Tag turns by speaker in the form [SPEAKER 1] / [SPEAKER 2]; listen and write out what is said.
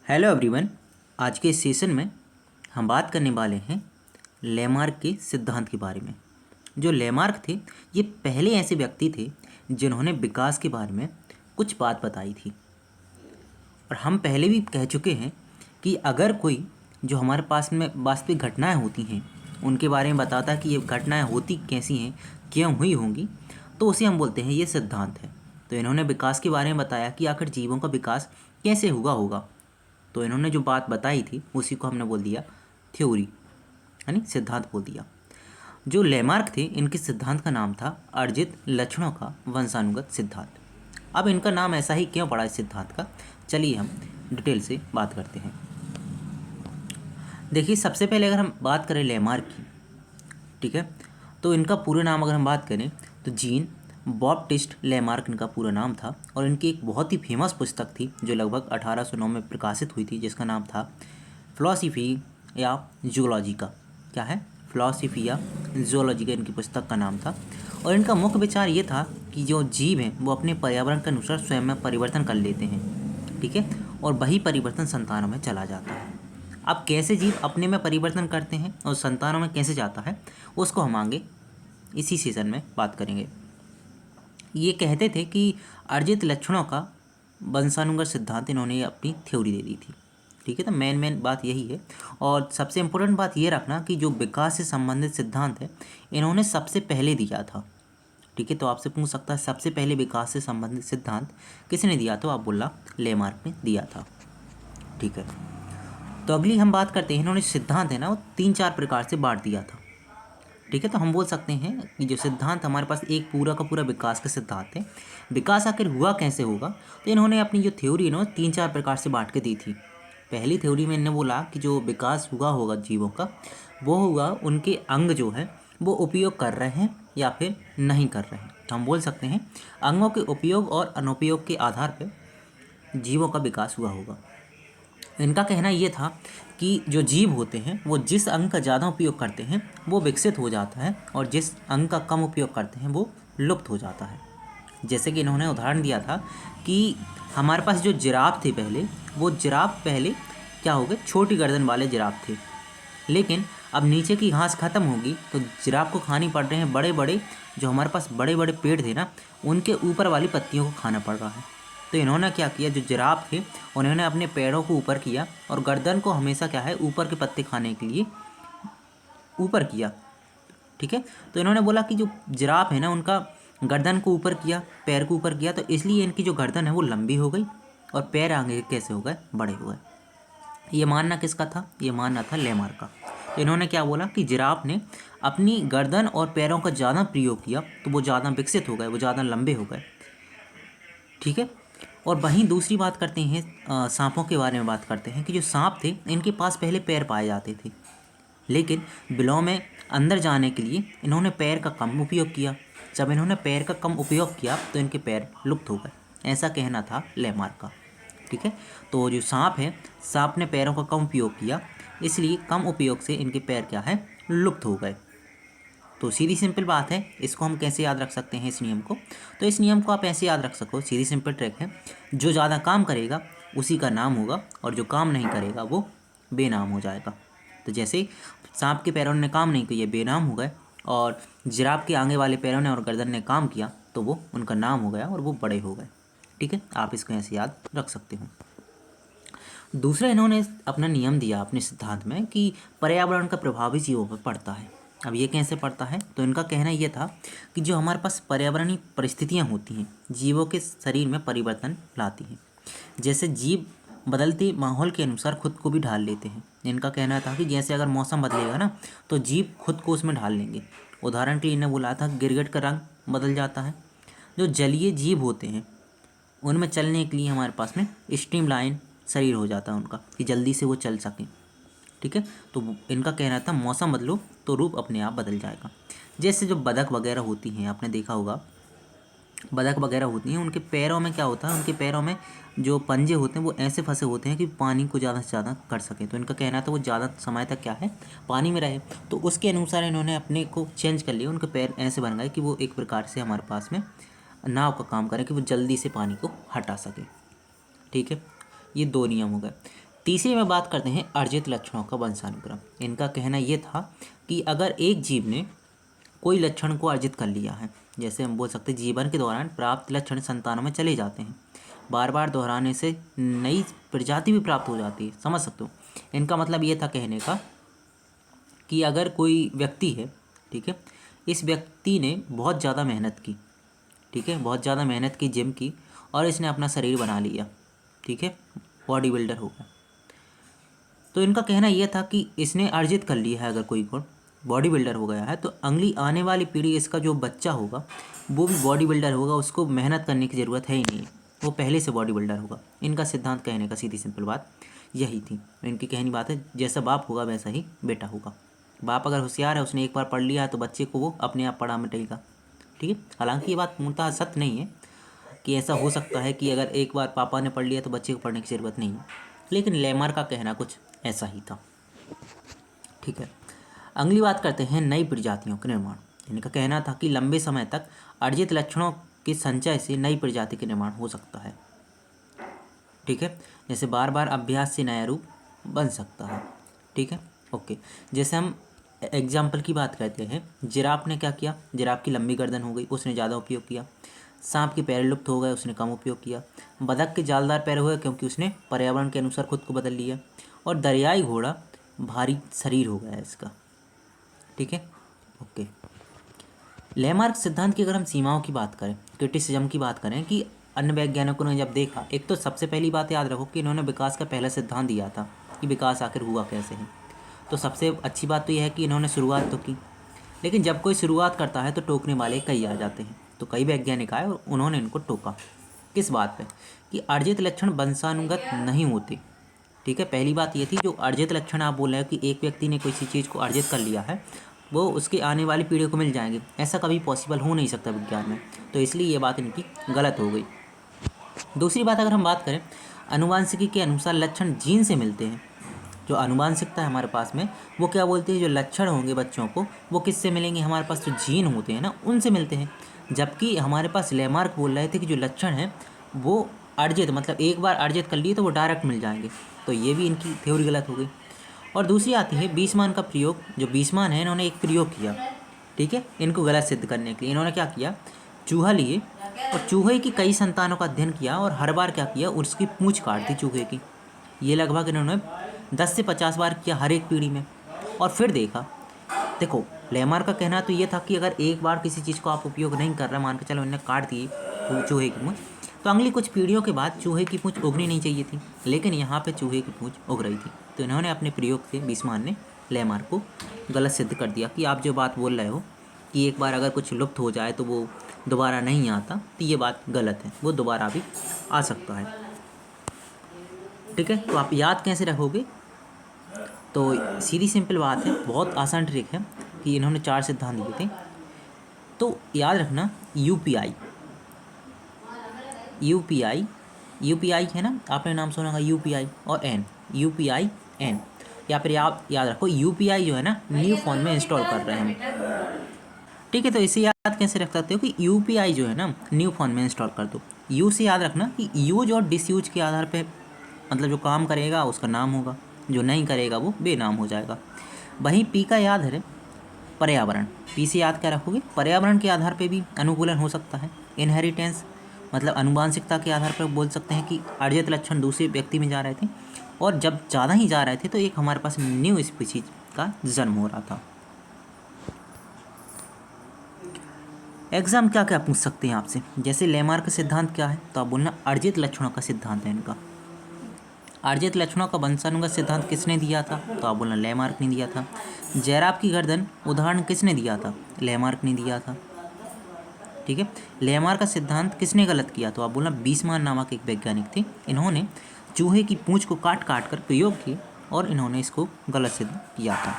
[SPEAKER 1] Hello everyone. आज के इस सेशन में हम बात करने वाले हैं लेमार्क के सिद्धांत के बारे में। जो लेमार्क थे ये पहले ऐसे व्यक्ति थे जिन्होंने विकास के बारे में कुछ बात बताई थी। और हम पहले भी कह चुके हैं कि अगर कोई जो हमारे पास में वास्तविक घटनाएं होती हैं उनके बारे में बताता है कि ये घटनाएं होती कैसी हैं, क्यों हुई होंगी, तो उसे हम बोलते हैं ये सिद्धांत है। तो इन्होंने विकास के बारे में बताया कि आखिर जीवों का विकास कैसे हुआ होगा। तो इन्होंने जो बात बताई थी उसी को हमने बोल दिया थ्योरी, यानी सिद्धांत बोल दिया। जो लेमार्क थे इनके सिद्धांत का नाम था अर्जित लक्षणों का वंशानुगत सिद्धांत। अब इनका नाम ऐसा ही क्यों पड़ा इस सिद्धांत का, चलिए हम डिटेल से बात करते हैं। देखिए, सबसे पहले अगर हम बात करें लेमार्क की, ठीक है, तो इनका पूरा नाम अगर हम बात करें तो जीन बॉप्टिस्ट लेमार्क इनका पूरा नाम था। और इनकी एक बहुत ही फेमस पुस्तक थी जो लगभग 1809 में प्रकाशित हुई थी, जिसका नाम था फिलॉसफी या जूलॉजी का। क्या है? फिलॉसफी या जूलॉजी का इनकी पुस्तक का नाम था। और इनका मुख्य विचार ये था कि जो जीव हैं वो अपने पर्यावरण के अनुसार स्वयं में परिवर्तन कर लेते हैं, ठीक है, और वही परिवर्तन संतानों में चला जाता है। अब कैसे जीव अपने में परिवर्तन करते हैं और संतानों में कैसे जाता है उसको हम आगे इसी सीजन में बात करेंगे। ये कहते थे कि अर्जित लक्षणों का वंशानुगत सिद्धांत इन्होंने अपनी थ्योरी दे दी थी, ठीक है। तो मेन बात यही है। और सबसे इम्पोर्टेंट बात ये रखना कि जो विकास से संबंधित सिद्धांत है इन्होंने सबसे पहले दिया था, ठीक है। तो आपसे पूछ सकता है सबसे पहले विकास से संबंधित सिद्धांत किसने दिया, तो आप बोला लेमार्क ने दिया था, ठीक है। तो अगली हम बात करते हैं, इन्होंने सिद्धांत है ना वो 3-4 प्रकार से बांट दिया था, ठीक है। तो हम बोल सकते हैं कि जो सिद्धांत हमारे पास एक पूरा का पूरा विकास का सिद्धांत है। विकास आखिर हुआ कैसे होगा, तो इन्होंने अपनी जो थ्योरी है ना 3-4 प्रकार से बांट के दी थी। पहली थ्योरी में इन्होंने बोला कि जो विकास हुआ होगा जीवों का वो हुआ उनके अंग जो है वो उपयोग कर रहे हैं या फिर नहीं कर रहे हैं। तो हम बोल सकते हैं अंगों के उपयोग और अनुपयोग के आधार पर जीवों का विकास हुआ होगा। इनका कहना ये था कि जो जीव होते हैं वो जिस अंग का ज़्यादा उपयोग करते हैं वो विकसित हो जाता है और जिस अंग का कम उपयोग करते हैं वो लुप्त हो जाता है। जैसे कि इन्होंने उदाहरण दिया था कि हमारे पास जो जिराफ थे पहले, वो जिराफ पहले क्या हो गए, छोटी गर्दन वाले जिराफ थे। लेकिन अब नीचे की घास खत्म होगी तो जिराफ को खानी पड़ रहे हैं बड़े बड़े, जो हमारे पास बड़े बड़े पेड़ थे ना उनके ऊपर वाली पत्तियों को खाना पड़ रहा है। तो इन्होंने क्या किया, जो जिराफ थे उन्होंने अपने पैरों को ऊपर किया और गर्दन को हमेशा क्या है ऊपर के पत्ते खाने के लिए ऊपर किया, ठीक है। तो इन्होंने बोला कि जो जिराफ है ना उनका गर्दन को ऊपर किया, पैर को ऊपर किया, तो इसलिए इनकी जो गर्दन है वो लंबी हो गई और पैर आगे कैसे हो गए, बड़े हो गए। ये मानना किसका था, ये मानना था लेमार्क का। तो इन्होंने क्या बोला कि जिराफ ने अपनी गर्दन और पैरों का ज़्यादा प्रयोग किया तो वो ज़्यादा विकसित हो गए, वो ज़्यादा लंबे हो गए, ठीक है। और वहीं दूसरी बात करते हैं, सांपों के बारे में बात करते हैं कि जो सांप थे इनके पास पहले पैर पाए जाते थे, लेकिन बिलों में अंदर जाने के लिए इन्होंने पैर का कम उपयोग किया। जब इन्होंने पैर का कम उपयोग किया तो इनके पैर लुप्त हो गए, ऐसा कहना था लेमार्क का, ठीक है। तो जो सांप है, सांप ने पैरों का कम उपयोग किया, इसलिए कम उपयोग से इनके पैर क्या है, लुप्त हो गए। तो सीधी सिंपल बात है, इसको हम कैसे याद रख सकते हैं इस नियम को, तो इस नियम को आप ऐसे याद रख सको, सीधी सिंपल ट्रिक है, जो ज़्यादा काम करेगा उसी का नाम होगा और जो काम नहीं करेगा वो बेनाम हो जाएगा। तो जैसे सांप के पैरों ने काम नहीं किया, बेनाम हो गए, और जिराफ के आगे वाले पैरों ने और गर्दन ने काम किया तो वो उनका नाम हो गया और वो बड़े हो गए, ठीक है। आप इसको ऐसे याद रख सकते हो। दूसरा, इन्होंने अपना नियम दिया अपने सिद्धांत में कि पर्यावरण का प्रभाव भी जीवों पर पड़ता है। अब ये कैसे पड़ता है, तो इनका कहना ये था कि जो हमारे पास पर्यावरणीय परिस्थितियाँ होती हैं जीवों के शरीर में परिवर्तन लाती हैं। जैसे जीव बदलते माहौल के अनुसार खुद को भी ढाल लेते हैं। इनका कहना था कि जैसे अगर मौसम बदलेगा ना तो जीव खुद को उसमें ढाल लेंगे। उदाहरण के लिए इन्हें बोला था गिरगिट का रंग बदल जाता है। जो जलीय जीव होते हैं उनमें चलने के लिए हमारे पास में स्ट्रीमलाइन शरीर हो जाता है उनका, कि जल्दी से वो चल सकें, ठीक है। तो इनका कहना था मौसम बदलो तो रूप अपने आप बदल जाएगा। जैसे जो बतख वगैरह होती हैं, आपने देखा होगा बतख वगैरह होती हैं, उनके पैरों में क्या होता है, उनके पैरों में जो पंजे होते हैं वो ऐसे फंसे होते हैं कि पानी को ज़्यादा से ज़्यादा कर सकें। तो इनका कहना था वो ज़्यादा समय तक क्या है, पानी में रहे। तो उसके अनुसार इन्होंने अपने को चेंज कर लिया, उनके पैर ऐसे बन गए कि वो एक प्रकार से हमारे पास में नाव का काम करें, कि वो जल्दी से पानी को हटा सके, ठीक है। ये 2 नियम हो गए। तीसरे में बात करते हैं अर्जित लक्षणों का वंशानुक्रम। इनका कहना ये था कि अगर एक जीव ने कोई लक्षण को अर्जित कर लिया है, जैसे हम बोल सकते हैं जीवन के दौरान प्राप्त लक्षण संतानों में चले जाते हैं, बार बार दोहराने से नई प्रजाति भी प्राप्त हो जाती है, समझ सकते हो। इनका मतलब ये था कहने का कि अगर कोई व्यक्ति है, ठीक है, इस व्यक्ति ने बहुत ज़्यादा मेहनत की, ठीक है, बहुत ज़्यादा मेहनत की, जिम की, और इसने अपना शरीर बना लिया, ठीक है, बॉडी बिल्डर हो गया। तो इनका कहना यह था कि इसने अर्जित कर लिया है, अगर कोई गुण बॉडी बिल्डर हो गया है, तो अगली आने वाली पीढ़ी, इसका जो बच्चा होगा वो भी बॉडी बिल्डर होगा, उसको मेहनत करने की ज़रूरत है ही नहीं, वो पहले से बॉडी बिल्डर होगा। इनका सिद्धांत कहने का सीधी सिंपल बात यही थी। इनकी कहनी बात है, जैसा बाप होगा वैसा ही बेटा होगा। बाप अगर होशियार है, उसने एक बार पढ़ लिया है, तो बच्चे को वो अपने आप पढ़ा मिटेगा, ठीक है। हालांकि ये बात मूलतः सत्य नहीं है कि ऐसा हो सकता है कि अगर एक बार पापा ने पढ़ लिया तो बच्चे को पढ़ने की ज़रूरत नहीं है, लेकिन लेमार का कहना कुछ ऐसा ही था, ठीक है। अगली बात करते हैं नई प्रजातियों का निर्माण। इनका कहना था कि लंबे समय तक अर्जित लक्षणों के संचय से नई प्रजाति का निर्माण हो सकता है, ठीक है, जैसे बार बार अभ्यास से नया रूप बन सकता है, ठीक है, ओके। जैसे हम एग्जाम्पल की बात करते हैं, जिराफ ने क्या किया, जिराफ की लंबी गर्दन हो गई, उसने ज़्यादा उपयोग किया। सांप के पैर लुप्त हो गए, उसने कम उपयोग किया। बतख के जालदार पैर हुए क्योंकि उसने पर्यावरण के अनुसार खुद को बदल लिया। और दरियाई घोड़ा भारी शरीर हो गया इसका, ठीक है, ओके। लेमार्क सिद्धांत की अगर हम सीमाओं की बात करें, क्रिटिसिज्म की बात करें, कि अन्य वैज्ञानिकों ने जब देखा, एक तो सबसे पहली बात याद रखो कि इन्होंने विकास का पहला सिद्धांत दिया था कि विकास आखिर हुआ कैसे है। तो सबसे अच्छी बात तो यह है कि इन्होंने शुरुआत तो की, लेकिन जब कोई शुरुआत करता है तो टोकने वाले कई आ जाते हैं। तो कई वैज्ञानिक आए और उन्होंने इनको टोका, किस बात पे, कि अर्जित लक्षण वंशानुगत नहीं होते, ठीक है। पहली बात ये थी, जो अर्जित लक्षण आप बोल रहे हो कि एक व्यक्ति ने किसी चीज़ को अर्जित कर लिया है, वो उसके आने वाली पीढ़ी को मिल जाएंगे, ऐसा कभी पॉसिबल हो नहीं सकता विज्ञान में। तो इसलिए ये बात इनकी गलत हो गई। दूसरी बात अगर हम बात करें, आनुवांशिकी के अनुसार लक्षण जीन से मिलते हैं। जो आनुवांशिकता है हमारे पास में, वो क्या बोलते हैं, जो लक्षण होंगे बच्चों को वो किससे मिलेंगे, हमारे पास जो जीन होते हैं ना उनसे मिलते हैं। जबकि हमारे पास लेमार्क बोल रहे थे कि जो लक्षण हैं वो अर्जित, मतलब एक बार अर्जित कर लिए तो वो डायरेक्ट मिल जाएंगे। तो ये भी इनकी थ्योरी गलत हो गई। और दूसरी आती है बीसमान का प्रयोग। जो बीसमान है, इन्होंने एक प्रयोग किया, ठीक है, इनको गलत सिद्ध करने के लिए। इन्होंने क्या किया, चूहा लिए और चूहे की कई संतानों का अध्ययन किया और हर बार क्या किया, उसकी पूंछ काट दी चूहे की। ये लगभग इन्होंने 10 से 50 बार किया हर एक पीढ़ी में। और फिर देखा, देखो लेमार का कहना तो ये था कि अगर एक बार किसी चीज़ को आप उपयोग नहीं कर रहे, मान के चलो इन्हें काट दी चूहे की पूंछ, तो अगली कुछ पीढ़ियों के बाद चूहे की पूंछ उगनी नहीं चाहिए थी, लेकिन यहाँ पे चूहे की पूंछ उग रही थी। तो इन्होंने अपने प्रयोग से, बीसमान ने लेमार को गलत सिद्ध कर दिया कि आप जो बात बोल रहे हो कि एक बार अगर कुछ लुप्त हो जाए तो वो दोबारा नहीं आता, तो ये बात गलत है, वो दोबारा भी आ सकता है, ठीक है। तो आप याद कैसे रखोगे, तो सीधी सिंपल बात है, बहुत आसान ट्रिक है कि इन्होंने 4 सिद्धांत दिए थे। तो याद रखना, यूपीआई है ना, आपने नाम सुना होगा यूपीआई, और यूपीआई एन, या फिर याद रखो यूपीआई जो है ना न्यू फोन में इंस्टॉल कर रहे हैं हम, ठीक है। तो इसे याद कैसे रख सकते हो कि यूपीआई जो है ना न्यू फोन में इंस्टॉल कर दो। यू से याद रखना कि यूज और डिसयूज के आधार पे, मतलब जो काम करेगा उसका नाम होगा, जो नहीं करेगा वो बेनाम हो जाएगा। वहीं पी का याद है पर्यावरण, पी से याद क्या रखोगे, पर्यावरण के आधार पे भी अनुकूलन हो सकता है। इनहेरिटेंस मतलब आनुवांशिकता के आधार पर बोल सकते हैं कि अर्जित लक्षण दूसरे व्यक्ति में जा रहे थे, और जब ज़्यादा ही जा रहे थे तो एक हमारे पास न्यू स्पीशीज का जन्म हो रहा था। एग्जाम क्या क्या पूछ सकते हैं आपसे, जैसे लेमार का सिद्धांत क्या है, तो आप बोलना अर्जित लक्षणों का सिद्धांत है इनका। अर्जित लक्षणों का वंशानुगत सिद्धांत किसने दिया था, तो आप बोलना लेमार्क ने दिया था। जैराफ की गर्दन उदाहरण किसने दिया था, लेमार्क ने दिया था, ठीक है। लेमार्क का सिद्धांत किसने गलत किया, तो आप बोलना बीसमान नामक एक वैज्ञानिक थे, इन्होंने चूहे की पूंछ को काट काट कर प्रयोग किए और इन्होंने इसको गलत सिद्ध किया था।